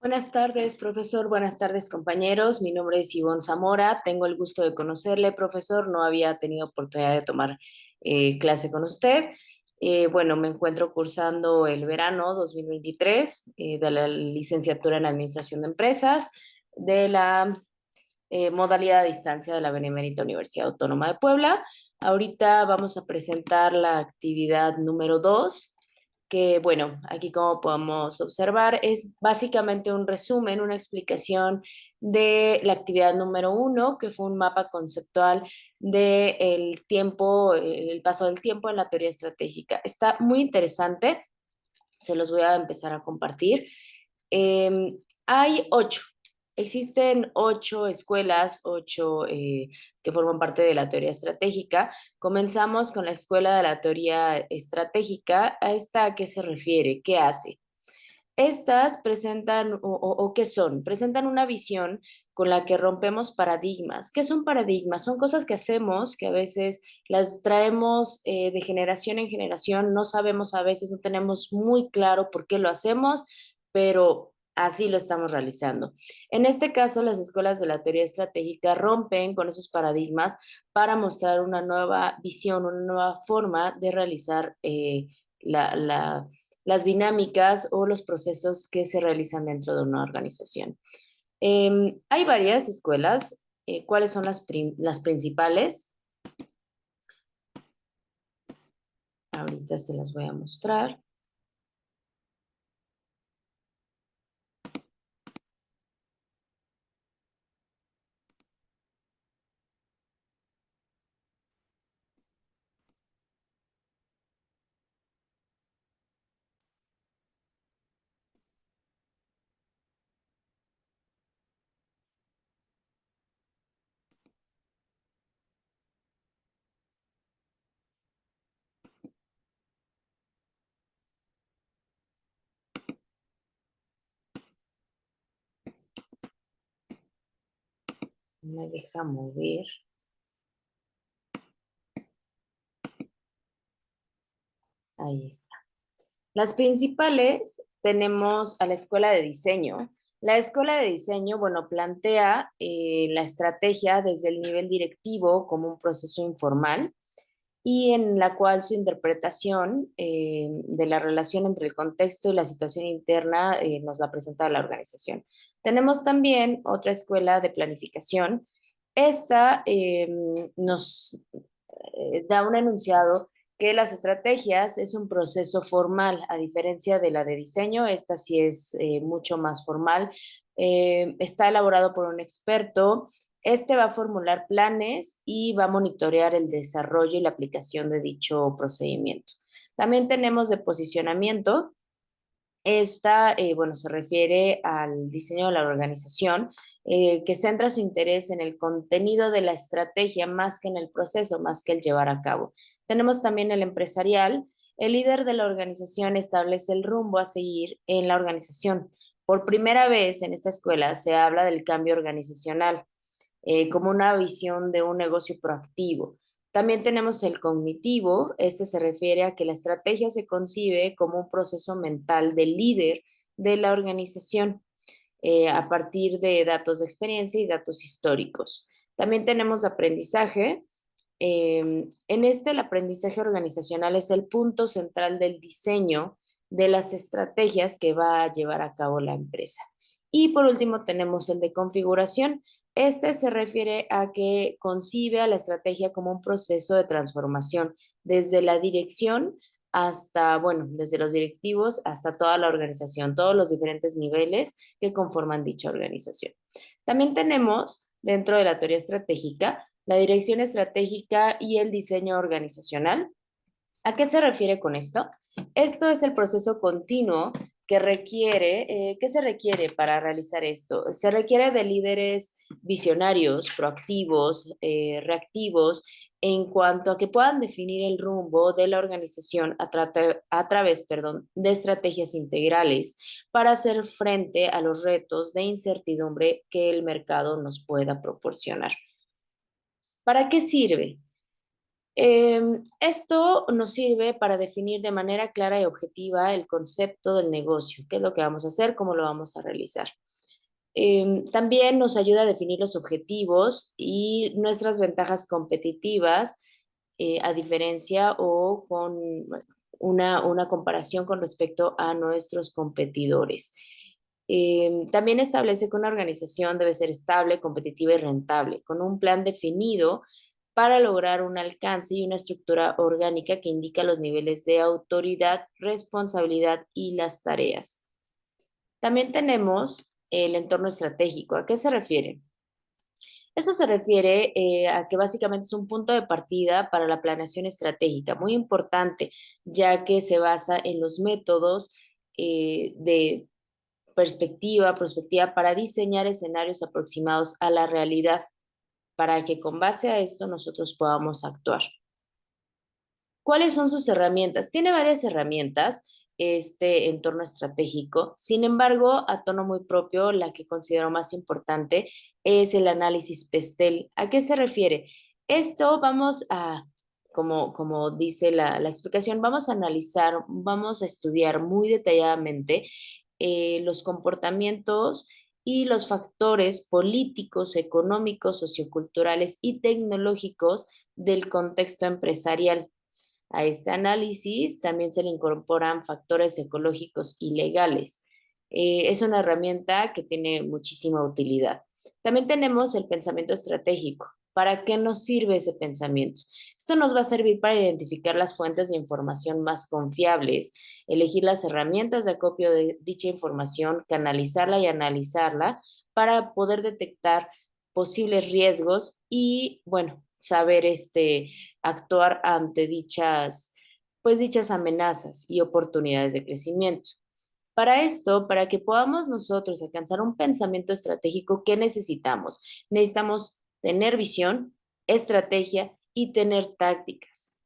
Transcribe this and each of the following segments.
Buenas tardes, profesor. Buenas tardes, compañeros. Mi nombre es Ivonne Zamora. Tengo el gusto de conocerle, profesor. No había tenido oportunidad de tomar clase con usted. Bueno, me encuentro cursando el verano 2023 de la licenciatura en Administración de Empresas de la modalidad a distancia de la Benemérita Universidad Autónoma de Puebla. Ahorita vamos a presentar la actividad número 2 que bueno, aquí como podemos observar, es básicamente un resumen, una explicación de la actividad número 1, que fue un mapa conceptual del tiempo, el paso del tiempo en la teoría estratégica. Está muy interesante, se los voy a empezar a compartir. Hay 8. Existen 8 escuelas, 8 que forman parte de la teoría estratégica. Comenzamos con la escuela de la teoría estratégica. ¿A esta a qué se refiere? ¿Qué hace? Estas presentan, o qué son, presentan una visión con la que rompemos paradigmas. ¿Qué son paradigmas? Son cosas que hacemos que a veces las traemos de generación en generación, no sabemos a veces, no tenemos muy claro por qué lo hacemos, pero así lo estamos realizando. En este caso, las escuelas de la teoría estratégica rompen con esos paradigmas para mostrar una nueva visión, una nueva forma de realizar las dinámicas o los procesos que se realizan dentro de una organización. Hay varias escuelas. ¿Cuáles son las principales? Ahorita se las voy a mostrar. Me deja mover. Ahí está. Las principales tenemos a la escuela de diseño. La escuela de diseño, bueno, plantea la estrategia desde el nivel directivo como un proceso informal y en la cual su interpretación de la relación entre el contexto y la situación interna nos la presenta la organización. Tenemos también otra escuela de planificación. Esta nos da un enunciado que las estrategias es un proceso formal, a diferencia de la de diseño, esta sí es mucho más formal. Está elaborado por un experto. Este va a formular planes y va a monitorear el desarrollo y la aplicación de dicho procedimiento. También tenemos de posicionamiento. Esta, bueno, se refiere al diseño de la organización, que centra su interés en el contenido de la estrategia más que en el proceso, más que el llevar a cabo. Tenemos también el empresarial. El líder de la organización establece el rumbo a seguir en la organización. Por primera vez en esta escuela se habla del cambio organizacional como una visión de un negocio proactivo. También tenemos el cognitivo. Este se refiere a que la estrategia se concibe como un proceso mental del líder de la organización a partir de datos de experiencia y datos históricos. También tenemos aprendizaje. En este, el aprendizaje organizacional es el punto central del diseño de las estrategias que va a llevar a cabo la empresa. Y por último, tenemos el de configuración. Este se refiere a que concibe a la estrategia como un proceso de transformación desde la dirección hasta, bueno, desde los directivos hasta toda la organización, todos los diferentes niveles que conforman dicha organización. También tenemos dentro de la teoría estratégica la dirección estratégica y el diseño organizacional. ¿A qué se refiere con esto? Esto es el proceso continuo que requiere, ¿qué se requiere para realizar esto? Se requiere de líderes visionarios, proactivos, reactivos, en cuanto a que puedan definir el rumbo de la organización a través, perdón, de estrategias integrales para hacer frente a los retos de incertidumbre que el mercado nos pueda proporcionar. ¿Para qué sirve? Esto nos sirve para definir de manera clara y objetiva el concepto del negocio, qué es lo que vamos a hacer, cómo lo vamos a realizar. También nos ayuda a definir los objetivos y nuestras ventajas competitivas, a diferencia o con una comparación con respecto a nuestros competidores. También establece que una organización debe ser estable, competitiva y rentable, con un plan definido para lograr un alcance y una estructura orgánica que indica los niveles de autoridad, responsabilidad y las tareas. También tenemos el entorno estratégico. ¿A qué se refiere? Eso se refiere a que básicamente es un punto de partida para la planeación estratégica, muy importante, ya que se basa en los métodos de perspectiva, prospectiva, para diseñar escenarios aproximados a la realidad, para que con base a esto nosotros podamos actuar. ¿Cuáles son sus herramientas? Tiene varias herramientas este entorno estratégico. Sin embargo, a tono muy propio, la que considero más importante es el análisis PESTEL. ¿A qué se refiere? Esto vamos a, como dice la explicación, vamos a analizar, vamos a estudiar muy detalladamente los comportamientos y los factores políticos, económicos, socioculturales y tecnológicos del contexto empresarial. A este análisis también se le incorporan factores ecológicos y legales. Es una herramienta que tiene muchísima utilidad. También tenemos el pensamiento estratégico. ¿Para qué nos sirve ese pensamiento? Esto nos va a servir para identificar las fuentes de información más confiables, elegir las herramientas de acopio de dicha información, canalizarla y analizarla para poder detectar posibles riesgos y, bueno, saber actuar ante dichas amenazas y oportunidades de crecimiento. Para esto, para que podamos nosotros alcanzar un pensamiento estratégico, ¿qué necesitamos? Necesitamos tener visión, estrategia y tener tácticas.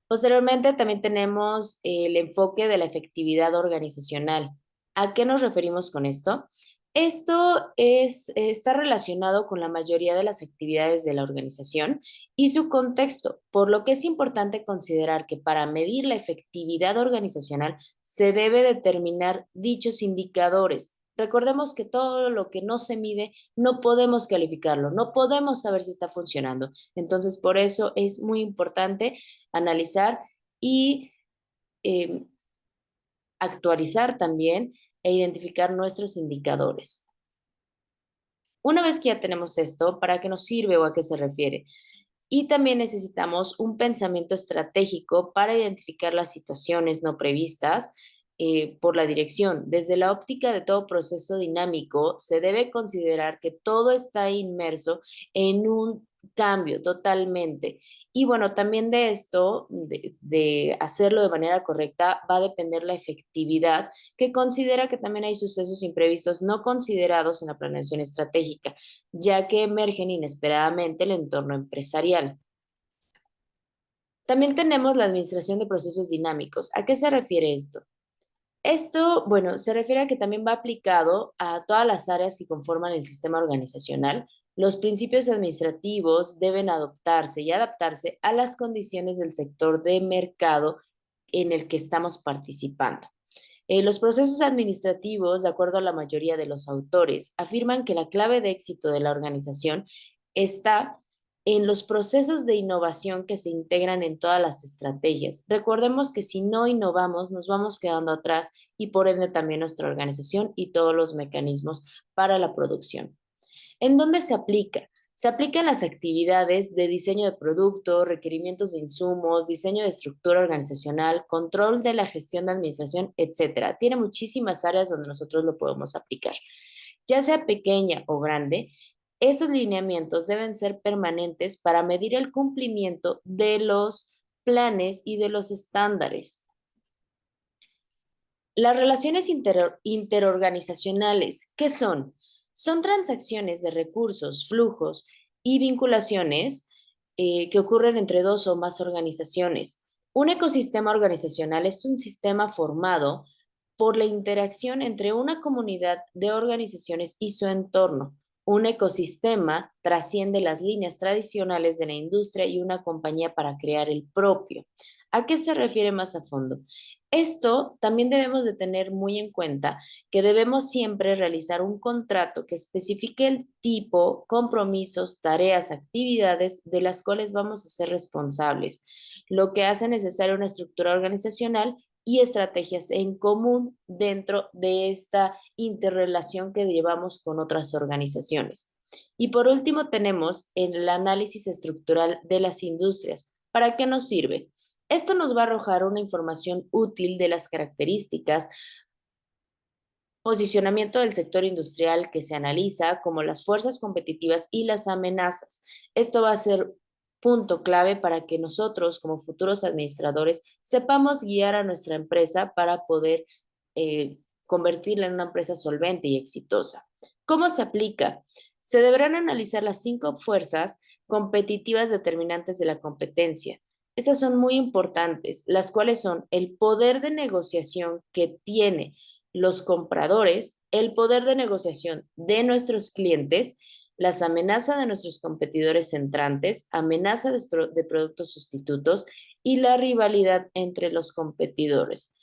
Posteriormente, también tenemos el enfoque de la efectividad organizacional. ¿A qué nos referimos con esto? Está relacionado con la mayoría de las actividades de la organización y su contexto, por lo que es importante considerar que para medir la efectividad organizacional se debe determinar dichos indicadores. Recordemos que todo lo que no se mide no podemos calificarlo, no podemos saber si está funcionando. Entonces, por eso es muy importante analizar y eh, actualizar también e identificar nuestros indicadores. Una vez que ya tenemos esto, ¿para qué nos sirve o a qué se refiere? Y también necesitamos un pensamiento estratégico para identificar las situaciones no previstas por la dirección. Desde la óptica de todo proceso dinámico, se debe considerar que todo está inmerso en un cambio totalmente. Y bueno, también de esto, de hacerlo de manera correcta, va a depender la efectividad, que considera que también hay sucesos imprevistos no considerados en la planeación estratégica, ya que emergen inesperadamente el entorno empresarial. También tenemos la administración de procesos dinámicos. ¿A qué se refiere esto? Esto, bueno, se refiere a que también va aplicado a todas las áreas que conforman el sistema organizacional. Los principios administrativos deben adoptarse y adaptarse a las condiciones del sector de mercado en el que estamos participando. Los procesos administrativos, de acuerdo a la mayoría de los autores, afirman que la clave de éxito de la organización está en los procesos de innovación que se integran en todas las estrategias. Recordemos que si no innovamos, nos vamos quedando atrás y por ende también nuestra organización y todos los mecanismos para la producción. ¿En dónde se aplica? Se aplica en las actividades de diseño de producto, requerimientos de insumos, diseño de estructura organizacional, control de la gestión de administración, etcétera. Tiene muchísimas áreas donde nosotros lo podemos aplicar. Ya sea pequeña o grande, estos lineamientos deben ser permanentes para medir el cumplimiento de los planes y de los estándares. Las relaciones interorganizacionales, ¿qué son? Son transacciones de recursos, flujos y vinculaciones que ocurren entre dos o más organizaciones. Un ecosistema organizacional es un sistema formado por la interacción entre una comunidad de organizaciones y su entorno. Un ecosistema trasciende las líneas tradicionales de la industria y una compañía para crear el propio. ¿A qué se refiere más a fondo? Esto también debemos de tener muy en cuenta que debemos siempre realizar un contrato que especifique el tipo, compromisos, tareas, actividades de las cuales vamos a ser responsables, lo que hace necesaria una estructura organizacional y estrategias en común dentro de esta interrelación que llevamos con otras organizaciones. Y por último tenemos el análisis estructural de las industrias. ¿Para qué nos sirve? Esto nos va a arrojar una información útil de las características, posicionamiento del sector industrial que se analiza, como las fuerzas competitivas y las amenazas. Esto va a ser punto clave para que nosotros, como futuros administradores, sepamos guiar a nuestra empresa para poder convertirla en una empresa solvente y exitosa. ¿Cómo se aplica? Se deberán analizar las 5 fuerzas competitivas determinantes de la competencia. Estas son muy importantes, las cuales son el poder de negociación que tiene los compradores, el poder de negociación de nuestros clientes, las amenazas de nuestros competidores entrantes, amenaza de productos sustitutos y la rivalidad entre los competidores.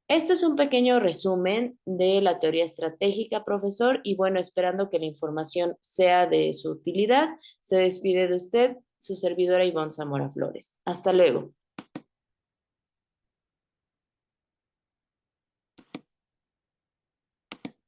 Esto es un pequeño resumen de la teoría estratégica, profesor, y bueno, esperando que la información sea de su utilidad, se despide de usted su servidora Ivonne Zamora Flores. Hasta luego.